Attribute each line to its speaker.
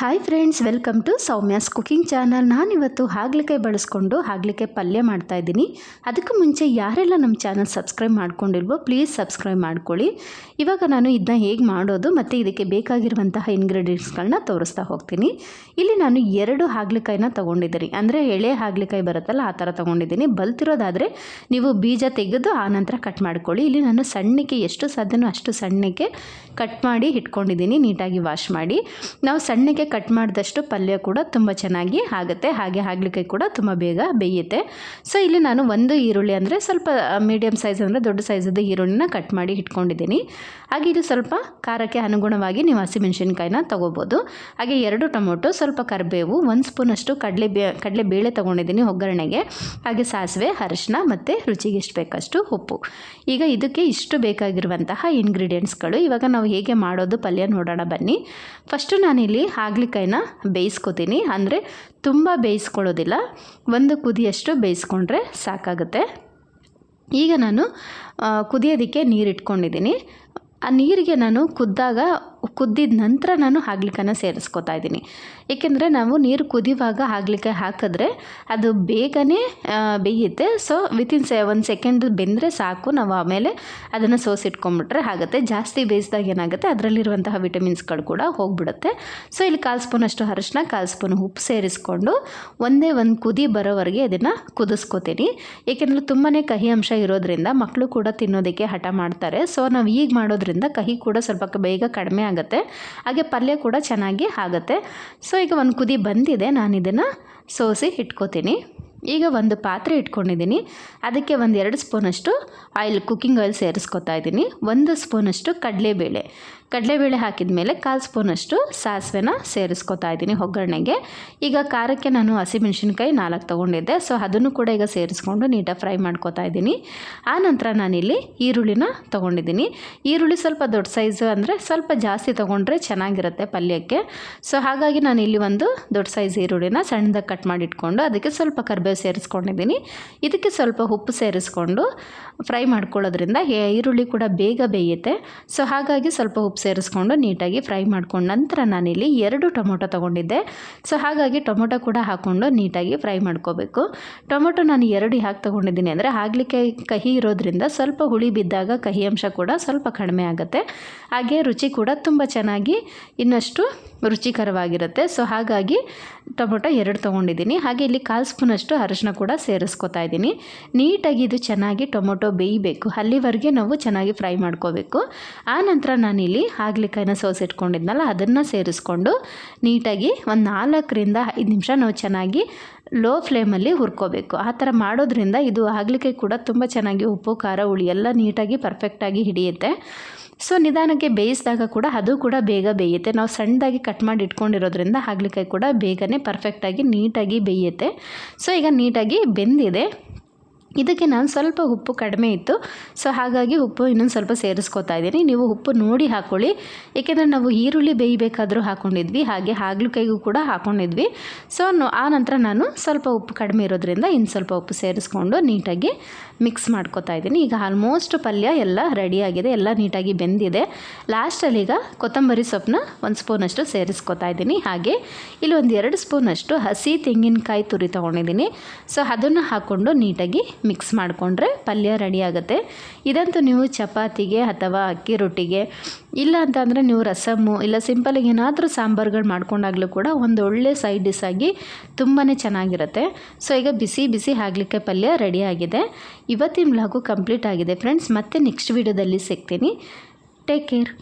Speaker 1: Hi friends, welcome to Soumya's cooking channel. ನಾನಿವತ್ತು ಹಾಗಲಕಾಯಿ ಬಳಸ್ಕೊಂಡು ಹಾಗಲಕಾಯಿ ಪಲ್ಯ ಮಾಡ್ತಾಯಿದ್ದೀನಿ. ಅದಕ್ಕೂ ಮುಂಚೆ ಯಾರೆಲ್ಲ ನಮ್ಮ ಚಾನಲ್ ಸಬ್ಸ್ಕ್ರೈಬ್ ಮಾಡ್ಕೊಂಡಿಲ್ವೋ ಪ್ಲೀಸ್ ಸಬ್ಸ್ಕ್ರೈಬ್ ಮಾಡ್ಕೊಳ್ಳಿ. ಇವಾಗ ನಾನು ಇದನ್ನ ಹೇಗೆ ಮಾಡೋದು ಮತ್ತು ಇದಕ್ಕೆ ಬೇಕಾಗಿರುವಂತಹ ಇಂಗ್ರೀಡಿಯೆಂಟ್ಸ್ಗಳನ್ನ ತೋರಿಸ್ತಾ ಹೋಗ್ತೀನಿ. ಇಲ್ಲಿ ನಾನು 2 ಹಾಗಲಕಾಯಿನ ತೊಗೊಂಡಿದ್ದೀನಿ. ಅಂದರೆ ಎಳೆ ಹಾಗಲಕಾಯಿ ಬರುತ್ತಲ್ಲ ಆ ಥರ ತೊಗೊಂಡಿದ್ದೀನಿ. ಬಲ್ತಿರೋದಾದರೆ ನೀವು ಬೀಜ ತೆಗೆದು ಆನಂತರ ಕಟ್ ಮಾಡ್ಕೊಳ್ಳಿ. ಇಲ್ಲಿ ನಾನು ಸಣ್ಣಕ್ಕೆ ಎಷ್ಟು ಸಾಧ್ಯನೋ ಅಷ್ಟು ಸಣ್ಣಕ್ಕೆ ಕಟ್ ಮಾಡಿ ಇಟ್ಕೊಂಡಿದ್ದೀನಿ, ನೀಟಾಗಿ ವಾಶ್ ಮಾಡಿ. ನಾವು ಸಣ್ಣಕ್ಕೆ ಕಟ್ ಮಾಡಿದಷ್ಟು ಪಲ್ಯ ಕೂಡ ತುಂಬ ಚೆನ್ನಾಗಿ ಆಗುತ್ತೆ, ಹಾಗೆ ಹಾಗಲಕಾಯಿ ಕೂಡ ತುಂಬ ಬೇಗ ಬೇಯುತ್ತೆ. ಸೊ ಇಲ್ಲಿ ನಾನು 1 ಈರುಳ್ಳಿ ಅಂದರೆ ಸ್ವಲ್ಪ ಮೀಡಿಯಮ್ ಸೈಜ್ ಅಂದರೆ ದೊಡ್ಡ ಸೈಜದ್ದು ಈರುಳ್ಳಿನ ಕಟ್ ಮಾಡಿ ಇಟ್ಕೊಂಡಿದ್ದೀನಿ. ಹಾಗೆ ಇದು ಸ್ವಲ್ಪ ಖಾರಕ್ಕೆ ಅನುಗುಣವಾಗಿ ನೀವು ಹಸಿಮೆಣಸಿನ್ಕಾಯಿನ ತೊಗೋಬೋದು. ಹಾಗೆ 2 ಟೊಮೊಟೊ, ಸ್ವಲ್ಪ ಕರಿಬೇವು, 1 ಸ್ಪೂನಷ್ಟು ಕಡಲೆಬೇಳೆ ತೊಗೊಂಡಿದ್ದೀನಿ ಒಗ್ಗರಣೆಗೆ. ಹಾಗೆ ಸಾಸಿವೆ, ಅರಿಶಿನ ಮತ್ತು ರುಚಿಗೆ ಎಷ್ಟು ಬೇಕಷ್ಟು ಉಪ್ಪು. ಈಗ ಇದಕ್ಕೆ ಇಷ್ಟು ಬೇಕಾಗಿರುವಂತಹ ಇಂಗ್ರೀಡಿಯೆಂಟ್ಸ್ಗಳು. ಇವಾಗ ನಾವು ಹೇಗೆ ಮಾಡೋದು ಪಲ್ಯ ನೋಡೋಣ ಬನ್ನಿ. ಫಸ್ಟು ನಾನಿಲ್ಲಿ ಹಾಗಲಕಾಯಿನ ಬೇಯಿಸ್ಕೊತೀನಿ. ಅಂದರೆ ತುಂಬ ಬೇಯಿಸ್ಕೊಳ್ಳೋದಿಲ್ಲ, 1 ಕುದಿಯಷ್ಟು ಬೇಯಿಸ್ಕೊಂಡ್ರೆ ಸಾಕಾಗುತ್ತೆ. ಈಗ ನಾನು ಕುದಿಯೋದಕ್ಕೆ ನೀರು ಇಟ್ಕೊಂಡಿದ್ದೀನಿ. ಆ ನೀರಿಗೆ ನಾನು ಕುದ್ದಿದ ನಂತರ ನಾನು ಹಾಗಲಕಾಯಿನ ಸೇರಿಸ್ಕೊತಾ ಇದ್ದೀನಿ. ಏಕೆಂದರೆ ನಾವು ನೀರು ಕುದಿಯುವಾಗ ಹಾಗಲಕಾಯಿ ಹಾಕಿದ್ರೆ ಅದು ಬೇಗನೆ ಬೇಯುತ್ತೆ. ಸೊ ವಿತಿನ್ 1 ಸೆಕೆಂಡ್ ಬೆಂದರೆ ಸಾಕು. ನಾವು ಆಮೇಲೆ ಅದನ್ನು ಸೋಸಿಟ್ಕೊಂಡ್ಬಿಟ್ರೆ ಆಗುತ್ತೆ. ಜಾಸ್ತಿ ಬೇಯಿಸಿದಾಗ ಏನಾಗುತ್ತೆ, ಅದರಲ್ಲಿರುವಂತಹ ವಿಟಮಿನ್ಸ್ಗಳು ಕೂಡ ಹೋಗಿಬಿಡುತ್ತೆ. ಸೊ ಇಲ್ಲಿ 1/4 ಸ್ಪೂನಷ್ಟು ಅರಿಶಿನ, 1/4 ಸ್ಪೂನ್ ಉಪ್ಪು ಸೇರಿಸ್ಕೊಂಡು ಒಂದು ಕುದಿ ಬರೋವರೆಗೆ ಅದನ್ನು ಕುದಿಸ್ಕೊತೀನಿ. ಏಕೆಂದರೆ ತುಂಬಾ ಕಹಿ ಅಂಶ ಇರೋದ್ರಿಂದ ಮಕ್ಕಳು ಕೂಡ ತಿನ್ನೋದಕ್ಕೆ ಹಠ ಮಾಡ್ತಾರೆ. ಸೊ ನಾವು ಈಗ ಮಾಡೋದ್ರಿಂದ ಕಹಿ ಕೂಡ ಸ್ವಲ್ಪ ಬೇಗ ಕಡಿಮೆ ಆಗುತ್ತೆ, ಹಾಗೆ ಪಲ್ಯ ಕೂಡ ಚೆನ್ನಾಗಿ ಆಗುತ್ತೆ. ಸೊ ಈಗ 1 ಕುದಿ ಬಂದಿದೆ, ನಾನು ಇದನ್ನು ಸೋಸಿ ಇಟ್ಕೋತೀನಿ. ಈಗ ಒಂದು ಪಾತ್ರೆ ಇಟ್ಕೊಂಡಿದ್ದೀನಿ. ಅದಕ್ಕೆ 2 ಸ್ಪೂನಷ್ಟು ಕುಕ್ಕಿಂಗ್ ಆಯಿಲ್ ಸೇರಿಸ್ಕೊತಾ ಇದ್ದೀನಿ. 1 ಸ್ಪೂನಷ್ಟು ಕಡಲೆಬೇಳೆ ಹಾಕಿದ ಮೇಲೆ 1/4 ಸ್ಪೂನಷ್ಟು ಸಾಸಿವೆನ ಸೇರಿಸ್ಕೊತಾ ಇದ್ದೀನಿ ಒಗ್ಗರಣೆಗೆ. ಈಗ ಖಾರಕ್ಕೆ ನಾನು ಹಸಿಮೆಣಸಿನ್ಕಾಯಿ 4 ತೊಗೊಂಡಿದ್ದೆ. ಸೊ ಅದನ್ನು ಕೂಡ ಈಗ ಸೇರಿಸ್ಕೊಂಡು ನೀಟಾಗಿ ಫ್ರೈ ಮಾಡ್ಕೊತಾ ಇದ್ದೀನಿ. ಆನಂತರ ನಾನಿಲ್ಲಿ ಈರುಳ್ಳಿನ ತೊಗೊಂಡಿದ್ದೀನಿ. ಈರುಳ್ಳಿ ಸ್ವಲ್ಪ ದೊಡ್ಡ ಸೈಜು, ಅಂದರೆ ಸ್ವಲ್ಪ ಜಾಸ್ತಿ ತೊಗೊಂಡ್ರೆ ಚೆನ್ನಾಗಿರುತ್ತೆ ಪಲ್ಯಕ್ಕೆ. ಸೊ ಹಾಗಾಗಿ ನಾನು ಇಲ್ಲಿ ಒಂದು ದೊಡ್ಡ ಸೈಜ್ ಈರುಳ್ಳಿನ ಸಣ್ಣದಾಗಿ ಕಟ್ ಮಾಡಿ ಇಟ್ಕೊಂಡು ಅದಕ್ಕೆ ಸ್ವಲ್ಪ ಕರಿಬೇವು ಸೇರಿಸ್ಕೊಂಡಿದ್ದೀನಿ. ಇದಕ್ಕೆ ಸ್ವಲ್ಪ ಉಪ್ಪು ಸೇರಿಸ್ಕೊಂಡು ಫ್ರೈ ಮಾಡ್ಕೊಳ್ಳೋದ್ರಿಂದ ಈರುಳ್ಳಿ ಕೂಡ ಬೇಗ ಬೇಯುತ್ತೆ. ಸೊ ಹಾಗಾಗಿ ಸ್ವಲ್ಪ ಉಪ್ಪು ಸೇರಿಸ್ಕೊಂಡು ನೀಟಾಗಿ ಫ್ರೈ ಮಾಡ್ಕೊಂಡು ನಂತರ ನಾನಿಲ್ಲಿ 2 ಟೊಮೊಟೊ ತೊಗೊಂಡಿದ್ದೆ. ಸೊ ಹಾಗಾಗಿ ಟೊಮೊಟೊ ಕೂಡ ಹಾಕ್ಕೊಂಡು ನೀಟಾಗಿ ಫ್ರೈ ಮಾಡ್ಕೋಬೇಕು. ಟೊಮೊಟೊ ನಾನು 2 ಯಾಕೆ ತೊಗೊಂಡಿದ್ದೀನಿ ಅಂದರೆ ಹಾಗಲಕಾಯಿ ಕಹಿ ಇರೋದ್ರಿಂದ ಸ್ವಲ್ಪ ಹುಳಿ ಬಿದ್ದಾಗ ಕಹಿ ಅಂಶ ಕೂಡ ಸ್ವಲ್ಪ ಕಡಿಮೆ ಆಗುತ್ತೆ. ಹಾಗೆ ರುಚಿ ಕೂಡ ತುಂಬ ಚೆನ್ನಾಗಿ ಇನ್ನಷ್ಟು ರುಚಿಕರವಾಗಿರುತ್ತೆ. ಸೊ ಹಾಗಾಗಿ ಟೊಮೊಟೊ 2 ತೊಗೊಂಡಿದ್ದೀನಿ. ಹಾಗೆ ಇಲ್ಲಿ 1/4 ಸ್ಪೂನಷ್ಟು ಅರಿಶಿನ ಕೂಡ ಸೇರಿಸ್ಕೊತಾ ಇದ್ದೀನಿ. ನೀಟಾಗಿ ಇದು ಚೆನ್ನಾಗಿ ಟೊಮೊಟೊ ಬೇಯಬೇಕು, ಅಲ್ಲಿವರೆಗೆ ನಾವು ಚೆನ್ನಾಗಿ ಫ್ರೈ ಮಾಡ್ಕೋಬೇಕು. ಆನಂತರ ನಾನಿಲ್ಲಿ ಹಾಗಲಕಾಯಿನ ಸೋಸಿಟ್ಕೊಂಡಿದ್ನಲ್ಲ ಅದನ್ನು ಸೇರಿಸ್ಕೊಂಡು ನೀಟಾಗಿ ಒಂದು 4ರಿಂದ 5 ನಿಮಿಷ ನಾವು ಚೆನ್ನಾಗಿ ಲೋ ಫ್ಲೇಮಲ್ಲಿ ಹುರ್ಕೋಬೇಕು. ಆ ಥರ ಮಾಡೋದ್ರಿಂದ ಇದು ಹಾಗಲಕಾಯಿ ಕೂಡ ತುಂಬ ಚೆನ್ನಾಗಿ ಉಪ್ಪು, ಖಾರ, ಹುಳಿ ಎಲ್ಲ ನೀಟಾಗಿ ಪರ್ಫೆಕ್ಟಾಗಿ ಹಿಡಿಯುತ್ತೆ. ಸೊ ನಿಧಾನಕ್ಕೆ ಬೇಯಿಸಿದಾಗ ಕೂಡ ಅದು ಕೂಡ ಬೇಗ ಬೇಯುತ್ತೆ. ನಾವು ಸಣ್ಣದಾಗಿ ಕಟ್ ಮಾಡಿ ಇಟ್ಕೊಂಡಿರೋದ್ರಿಂದ ಹಾಗಲಕಾಯಿ ಕೂಡ ಬೇಗನೆ ಪರ್ಫೆಕ್ಟಾಗಿ ನೀಟಾಗಿ ಬೇಯುತ್ತೆ. ಸೊ ಈಗ ನೀಟಾಗಿ ಬೆಂದಿದೆ. ಇದಕ್ಕೆ ನಾನು ಸ್ವಲ್ಪ ಉಪ್ಪು ಕಡಿಮೆ ಇತ್ತು. ಸೊ ಹಾಗಾಗಿ ಉಪ್ಪು ಇನ್ನೊಂದು ಸ್ವಲ್ಪ ಸೇರಿಸ್ಕೊತಾ ಇದ್ದೀನಿ. ನೀವು ಉಪ್ಪು ನೋಡಿ ಹಾಕ್ಕೊಳ್ಳಿ, ಏಕೆಂದರೆ ನಾವು ಈರುಳ್ಳಿ ಬೇಯಬೇಕಾದರೂ ಹಾಕ್ಕೊಂಡಿದ್ವಿ, ಹಾಗೆ ಹಾಗಲಕಾಯಿಗೂ ಕೂಡ ಹಾಕ್ಕೊಂಡಿದ್ವಿ. ಸೊ ಆ ನಂತರ ನಾನು ಸ್ವಲ್ಪ ಉಪ್ಪು ಕಡಿಮೆ ಇರೋದ್ರಿಂದ ಇನ್ನು ಸ್ವಲ್ಪ ಉಪ್ಪು ಸೇರಿಸ್ಕೊಂಡು ನೀಟಾಗಿ ಮಿಕ್ಸ್ ಮಾಡ್ಕೊತಾ ಇದ್ದೀನಿ. ಈಗ ಆಲ್ಮೋಸ್ಟ್ ಪಲ್ಯ ಎಲ್ಲ ರೆಡಿಯಾಗಿದೆ, ಎಲ್ಲ ನೀಟಾಗಿ ಬೆಂದಿದೆ. ಲಾಸ್ಟಲ್ಲಿ ಈಗ ಕೊತ್ತಂಬರಿ ಸೊಪ್ಪನ್ನ 1 ಸ್ಪೂನಷ್ಟು ಸೇರಿಸ್ಕೊತಾ ಇದ್ದೀನಿ. ಹಾಗೆ ಇಲ್ಲಿ 2 ಸ್ಪೂನಷ್ಟು ಹಸಿ ತೆಂಗಿನಕಾಯಿ ತುರಿ ತೊಗೊಂಡಿದ್ದೀನಿ. ಸೊ ಅದನ್ನು ಹಾಕ್ಕೊಂಡು ನೀಟಾಗಿ ಮಿಕ್ಸ್ ಮಾಡಿಕೊಂಡ್ರೆ ಪಲ್ಯ ರೆಡಿ ಆಗುತ್ತೆ. ಇದಂತೂ ನೀವು ಚಪಾತಿಗೆ ಅಥವಾ ಅಕ್ಕಿ ರೊಟ್ಟಿಗೆ, ಇಲ್ಲ ಅಂತಂದರೆ ನೀವು ರಸಮ್ಮು ಇಲ್ಲ ಸಿಂಪಲಾಗಿ ಏನಾದರೂ ಸಾಂಬಾರುಗಳು ಮಾಡ್ಕೊಂಡಾಗಲೂ ಕೂಡ ಒಂದು ಒಳ್ಳೆ ಸೈಡ್ ಡಿಶ್ ಆಗಿ ತುಂಬಾ ಚೆನ್ನಾಗಿರುತ್ತೆ. ಸೊ ಈಗ ಬಿಸಿ ಬಿಸಿ ಹಾಗಲಕಾಯಿ ಪಲ್ಯ ರೆಡಿಯಾಗಿದೆ. ಇವತ್ತಿನ ವ್ಲಾಗು ಕಂಪ್ಲೀಟ್ ಆಗಿದೆ ಫ್ರೆಂಡ್ಸ್. ಮತ್ತೆ ನೆಕ್ಸ್ಟ್ ವಿಡಿಯೋದಲ್ಲಿ ಸಿಗ್ತೀನಿ. Take care.